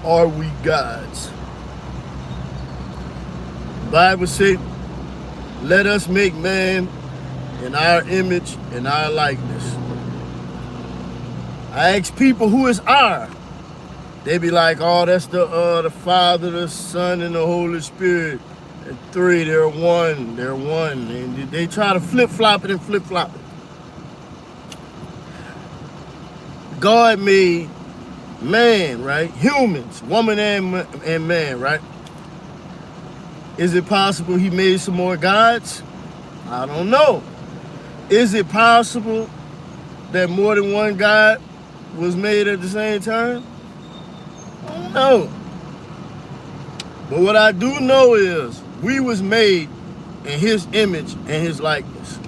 Are we gods? The Bible says, let us make man in our image and our likeness. I ask people who is our. They be like, oh, that's the Father, the Son, and the Holy Spirit. And three, they're one. They're one. And they try to flip-flop it and flip-flop it. God made man, right? Humans, woman and man, right? Is it possible he made some more gods? I don't know. Is it possible that more than one God was made at the same time? I don't know. But what I do know is we was made in his image and his likeness.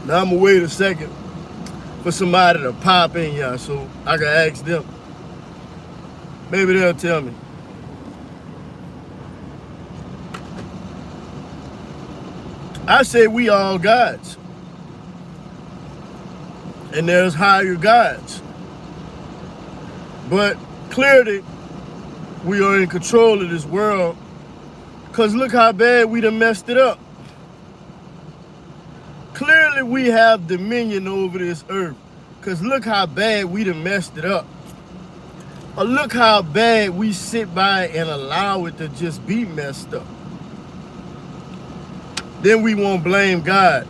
Now I'm gonna wait a second for somebody to pop in here so I can ask them. Maybe they'll tell me. I say we all gods. And there's higher gods. But clearly, we are in control of this world because look how bad we done messed it up. Clearly, we have dominion over this earth because look how bad we done messed it up. Or look how bad we sit by and allow it to just be messed up. Then we won't blame God.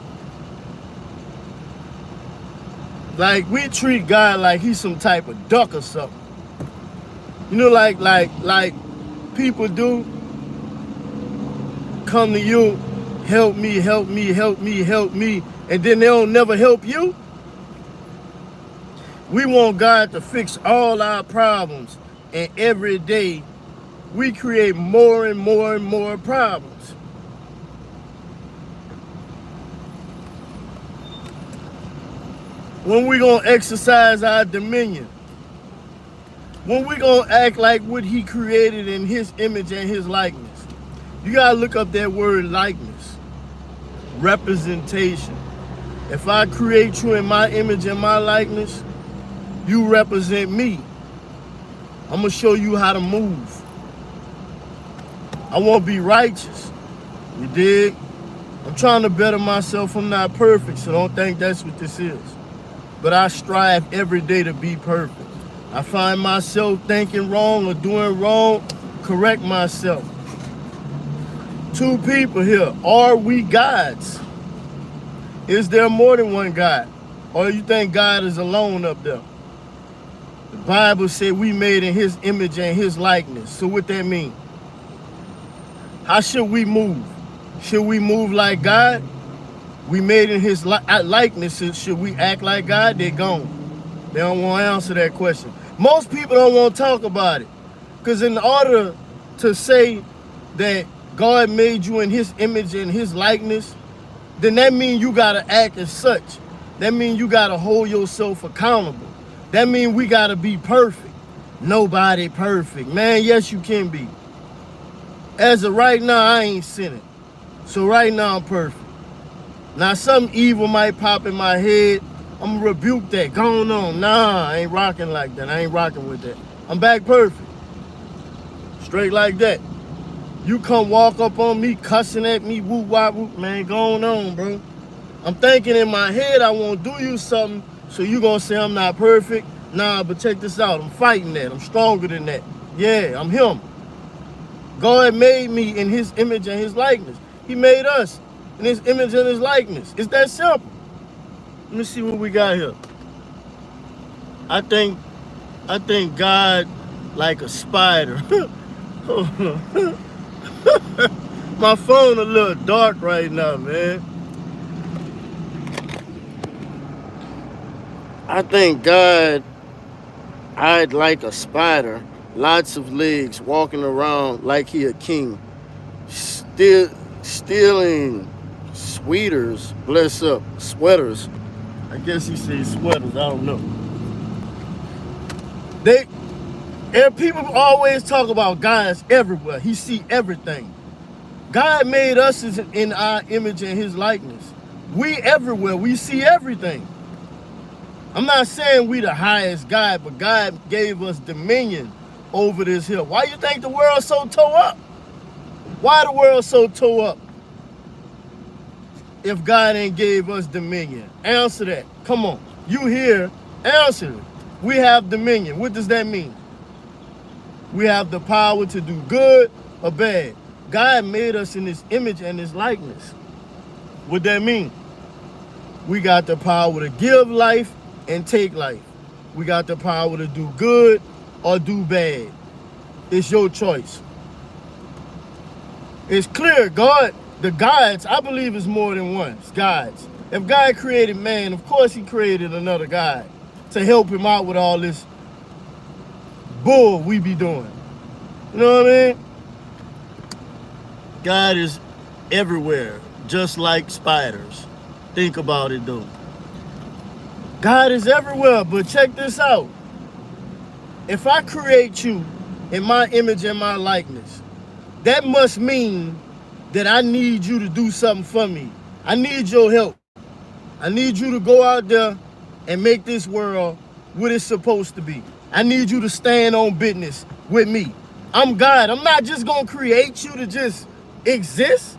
Like we treat God like he's some type of duck or something. You know, like people do come to you, help me, help me, help me, help me, and then they don't never help you. We want God to fix all our problems, and every day we create more and more and more problems. When we gonna exercise our dominion? When we gonna act like what he created in his image and his likeness? You gotta look up that word likeness. Representation. If I create you in my image and my likeness, you represent me. I'm gonna show you how to move. I won't be righteous. You dig? I'm trying to better myself. I'm not perfect, so don't think that's what this is. But I strive every day to be perfect. I find myself thinking wrong or doing wrong, correct myself. Two people here. Are we gods? Is there more than one God? Or you think God is alone up there? The Bible said we made in his image and his likeness. So what that mean? How should we move? Should we move like God? We made in his likeness. Should we act like God? They're gone. They don't want to answer that question. Most people don't want to talk about it. Because in order to say that God made you in his image and his likeness, then that means you got to act as such. That means you got to hold yourself accountable. That means we got to be perfect. Nobody perfect. Man, yes, you can be. As of right now, I ain't sinning. So right now, I'm perfect. Now, something evil might pop in my head. I'm going to rebuke that. Going on. Nah, I ain't rocking like that. I ain't rocking with that. I'm back perfect. Straight like that. You come walk up on me, cussing at me, whoop, wop, whoop. Man, going on, bro. I'm thinking in my head I want to do you something, so you going to say I'm not perfect? Nah, but check this out. I'm fighting that. I'm stronger than that. Yeah, I'm him. God made me in his image and his likeness. He made us in his image and his likeness. It's that simple. Let me see what we got here. I think God like a spider. My phone a little dark right now, man. I think God eyed like a spider, lots of legs, walking around like he a king, stealing sweaters, bless up, sweaters. I guess he says sweaters, I don't know. People always talk about God's everywhere. He see everything. God made us in our image and his likeness. We everywhere, we see everything. I'm not saying we the highest God, but God gave us dominion over this hill. Why you think the world so tore up? Why the world so tore up if God ain't gave us dominion? Answer that. Come on. You here, answer it. We have dominion. What does that mean? We have the power to do good or bad. God made us in his image and his likeness. What that mean? We got the power to give life and take life. We got the power to do good or do bad. It's your choice. It's clear, God, the gods, I believe is more than one. It's gods. If God created man, of course he created another God to help him out with all this bull we be doing. You know what I mean? God is everywhere, just like spiders. Think about it though. God is everywhere, but check this out. If I create you in my image and my likeness, that must mean that I need you to do something for me. I need your help. I need you to go out there and make this world what it's supposed to be. I need you to stand on business with me. I'm God. I'm not just going to create you to just exist.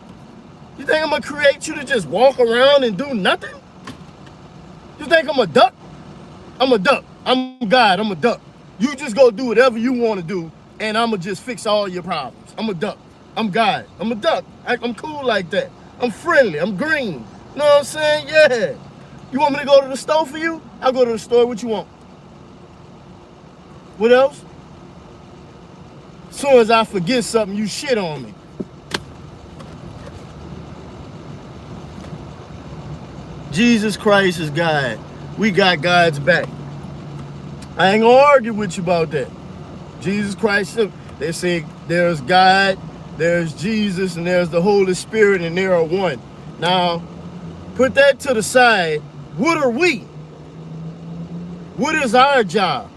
You think I'm going to create you to just walk around and do nothing? You think I'm a duck? I'm a duck. I'm God. I'm a duck. You just go do whatever you want to do, and I'm going to just fix all your problems. I'm a duck. I'm God. I'm a duck. I'm cool like that. I'm friendly. I'm green. You know what I'm saying? Yeah. You want me to go to the store for you? I'll go to the store. What you want? What else? As soon as I forget something, you shit on me. Jesus Christ is God. We got God's back. I ain't gonna argue with you about that. Jesus Christ, they say there's God, there's Jesus, and there's the Holy Spirit, and they are one. Now, put that to the side. What are we? What is our job?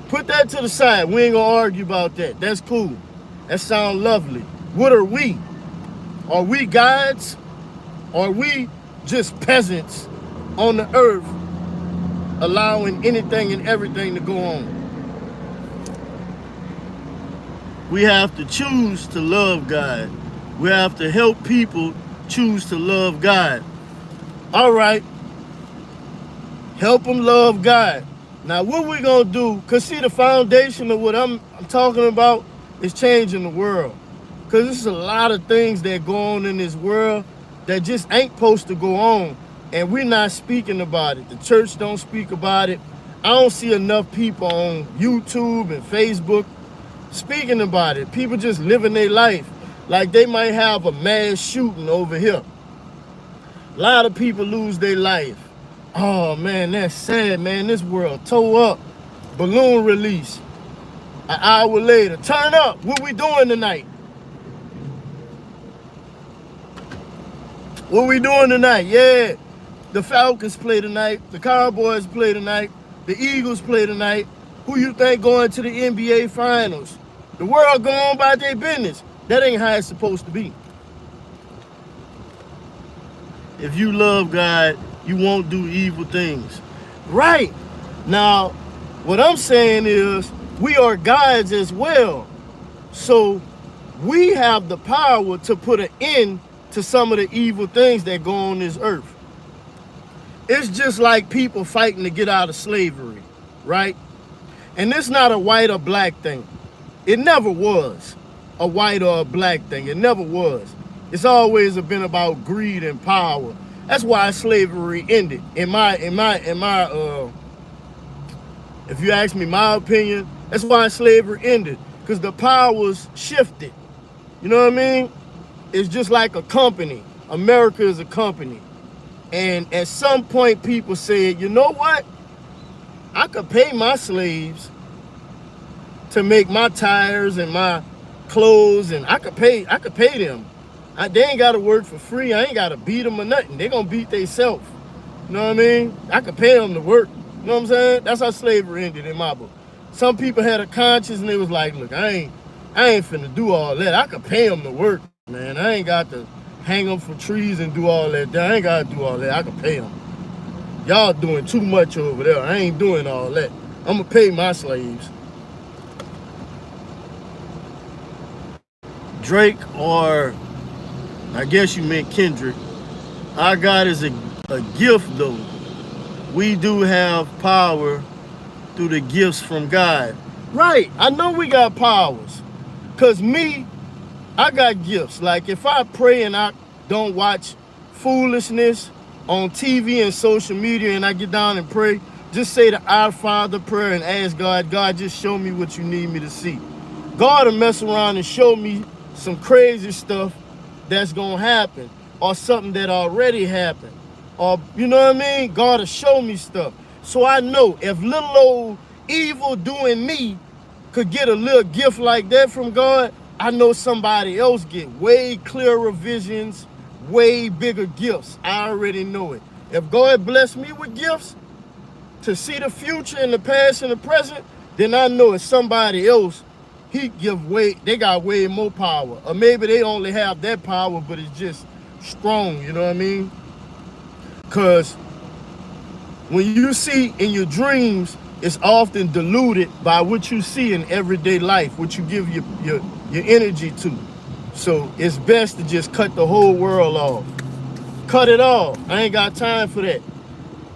Put that to the side. We ain't gonna argue about that. That's cool. That sounds lovely. What are we? Are we gods? Are we just peasants on the earth allowing anything and everything to go on? We have to choose to love God. We have to help people choose to love God. All right. Help them love God. Now, what we going to do, because see, the foundation of what I'm talking about is changing the world. Because there's a lot of things that go on in this world that just ain't supposed to go on, and we're not speaking about it. The church don't speak about it. I don't see enough people on YouTube and Facebook speaking about it. People just living their life like they might have a mass shooting over here. A lot of people lose their life. Oh man, that's sad, man. This world tore up. Balloon release. An hour later, turn up. What we doing tonight? What we doing tonight? Yeah, the Falcons play tonight. The Cowboys play tonight. The Eagles play tonight. Who you think going to the NBA Finals? The world going on about their business. That ain't how it's supposed to be. If you love God, you won't do evil things. Right. Now, what I'm saying is we are gods as well. So we have the power to put an end to some of the evil things that go on this earth. It's just like people fighting to get out of slavery, right? And it's not a white or black thing. It never was a white or a black thing. It never was. It's always been about greed and power. That's why slavery ended. In my if you ask me my opinion, that's why slavery ended. Because the powers shifted. You know what I mean? It's just like a company. America is a company. And at some point people said, you know what? I could pay my slaves to make my tires and my clothes, and I could pay them. They ain't gotta work for free. I ain't gotta beat them or nothing. They gonna beat themselves. You know what I mean? I could pay them to work. You know what I'm saying? That's how slavery ended in my book. Some people had a conscience and they was like, look, I ain't finna do all that. I could pay them to work, man. I ain't got to hang them from trees and do all that. I ain't gotta do all that. I could pay them. Y'all doing too much over there. I ain't doing all that. I'm gonna pay my slaves. Drake, or I guess you meant Kendrick. Our God is a gift though. We do have power through the gifts from God. Right, I know we got powers. Cause me, I got gifts. Like if I pray and I don't watch foolishness on TV and social media and I get down and pray, just say the Our Father prayer and ask God, God, just show me what you need me to see. God will mess around and show me some crazy stuff that's gonna happen, or something that already happened, or you know what I mean? God will show me stuff. So I know if little old evil doing me could get a little gift like that from God, I know somebody else get way clearer visions, way bigger gifts. I already know it. If God bless me with gifts to see the future and the past and the present, then I know it's somebody else. They got way more power. Or maybe they only have that power, but it's just strong, you know what I mean? Because when you see in your dreams, it's often diluted by what you see in everyday life, what you give your energy to. So it's best to just cut the whole world off. Cut it off. I ain't got time for that.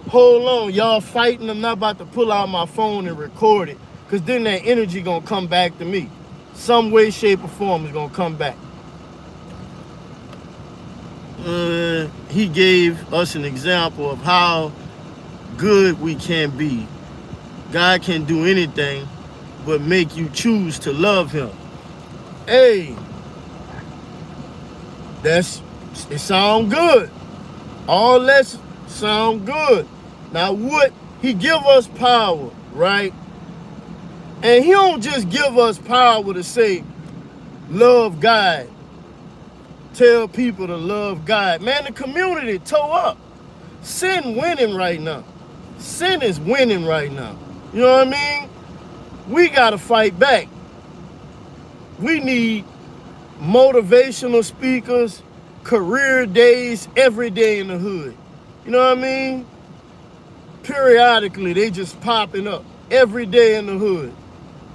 Hold on, y'all fighting. I'm not about to pull out my phone and record it, because then that energy gonna come back to me. Some way, shape, or form is gonna come back. He gave us an example of how good we can be. God can do anything but make you choose to love him. Hey, it sound good. All that sound good. Now what? He give us power, right? And he don't just give us power to say, love God. Tell people to love God. Man, the community toe up. Sin winning right now. Sin is winning right now. You know what I mean? We got to fight back. We need motivational speakers, career days every day in the hood. You know what I mean? Periodically, they just popping up every day in the hood.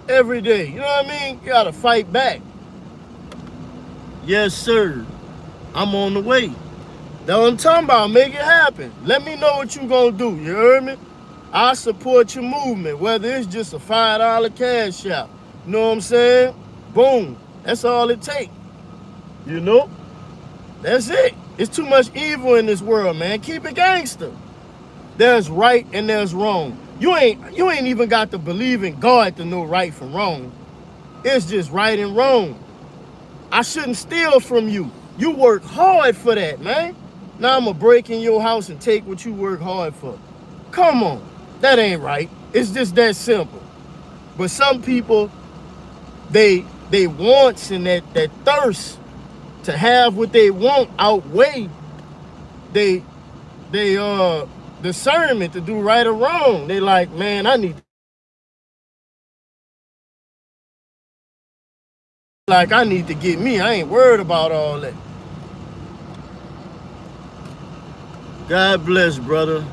Every day. You know what I mean? You got to fight back. Yes, sir. I'm on the way. That's what I'm talking about. Make it happen. Let me know what you going to do. You heard me? I support your movement, whether it's just a $5 cash out. You know what I'm saying? Boom. That's all it takes. You know? That's it. It's too much evil in this world, man. Keep it gangster. There's right and there's wrong. You ain't even got to believe in God to know right from wrong. It's just right and wrong. I shouldn't steal from you. You work hard for that, man. Now I'm going to break in your house and take what you work hard for. Come on. That ain't right. It's just that simple. But some people, they wants and that thirst to have what they want outweigh they discernment to do right or wrong. They like, man, I need to get me. I ain't worried about all that. God bless, brother.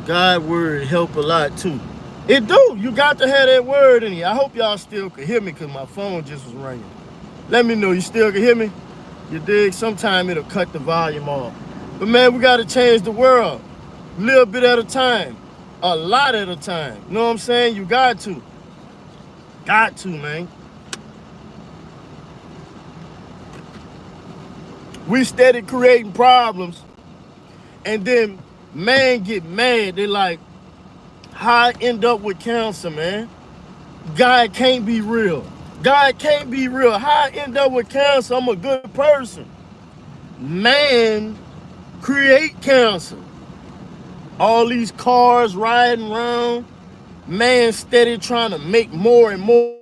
God word help a lot too. It do. You got to have that word in you. I hope y'all still can hear me, because my phone just was ringing. Let me know you still can hear me. You dig? Sometime it'll cut the volume off. But man, we got to change the world. A little bit at a time. A lot at a time. You know what I'm saying? You got to. Got to, man. We steady creating problems, and then man get mad. They like, how I end up with cancer, man? God can't be real. God can't be real. How I end up with cancer? I'm a good person. Man create cancer. All these cars riding around. Man steady trying to make more and more.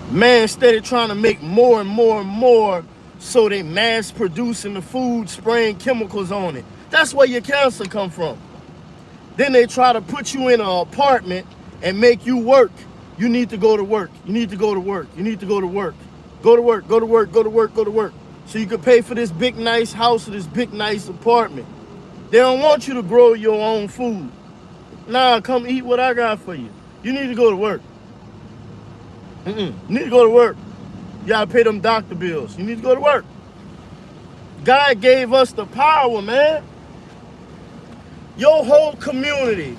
Man steady trying to make more and more and more, so they mass producing the food, spraying chemicals on it. That's where your cancer come from. Then they try to put you in an apartment and make you work. You need to go to work. You need to go to work. You need to go to work. Go to work, go to work, go to work, go to work. So you can pay for this big nice house or this big nice apartment. They don't want you to grow your own food. Nah, come eat what I got for you. You need to go to work. You need to go to work. You gotta pay them doctor bills. You need to go to work. God gave us the power, man. Your whole community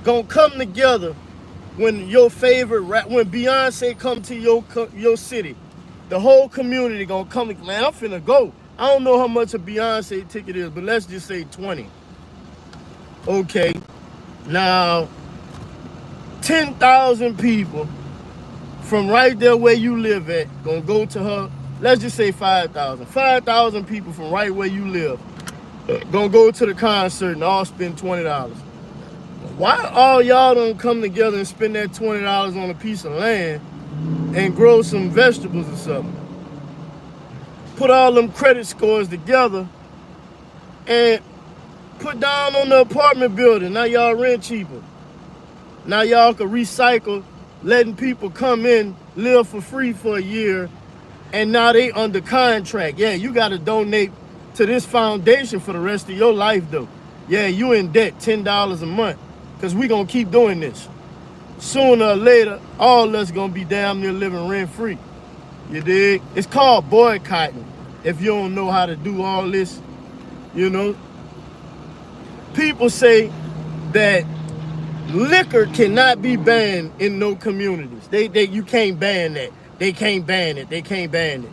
gonna come together when your favorite when Beyonce come to your city. The whole community gonna come. Man, I'm finna go. I don't know how much a Beyonce ticket is, but let's just say 20. Okay. Now, 10,000 people from right there where you live at gonna go to her. Let's just say 5,000. 5,000 people from right where you live gonna go to the concert and all spend $20. Why all y'all don't come together and spend that $20 on a piece of land and grow some vegetables or something? Put all them credit scores together and put down on the apartment building. Now y'all rent cheaper. Now y'all can recycle, letting people come in, live for free for a year, and now they under contract. Yeah, you gotta donate to this foundation for the rest of your life though. Yeah, you in debt $10 a month, because we gonna keep doing this. Sooner or later, all of us gonna be damn near living rent free. You dig? It's called boycotting. If you don't know how to do all this, you know. People say that liquor cannot be banned in no communities. You can't ban that. They can't ban it. They can't ban it.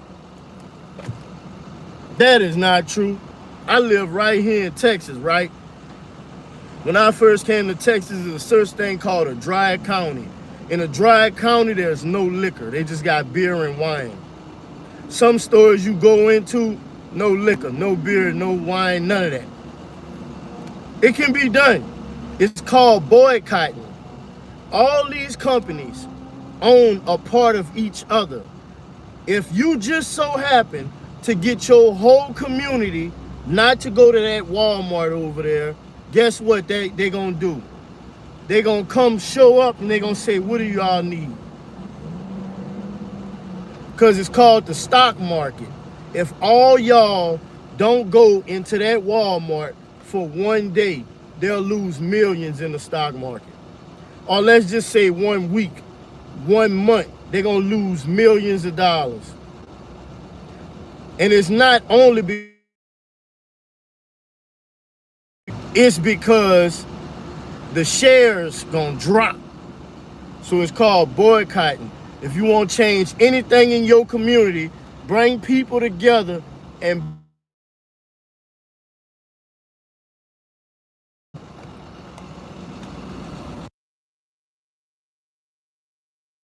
That is not true. I live right here in Texas, right? When I first came to Texas, there's a such thing called a dry county. In a dry county, there's no liquor. They just got beer and wine. Some stores you go into, no liquor, no beer, no wine, none of that. It can be done. It's called boycotting. All these companies own a part of each other. If you just so happen to get your whole community not to go to that Walmart over there, guess what they gonna do? They gonna come show up and they gonna say, what do y'all need? Because it's called the stock market. If all y'all don't go into that Walmart for one day, they'll lose millions in the stock market. Or let's just say 1 week, 1 month, they're gonna lose millions of dollars. And it's not only it's because the shares gonna drop. So it's called boycotting. If you want to change anything in your community, bring people together and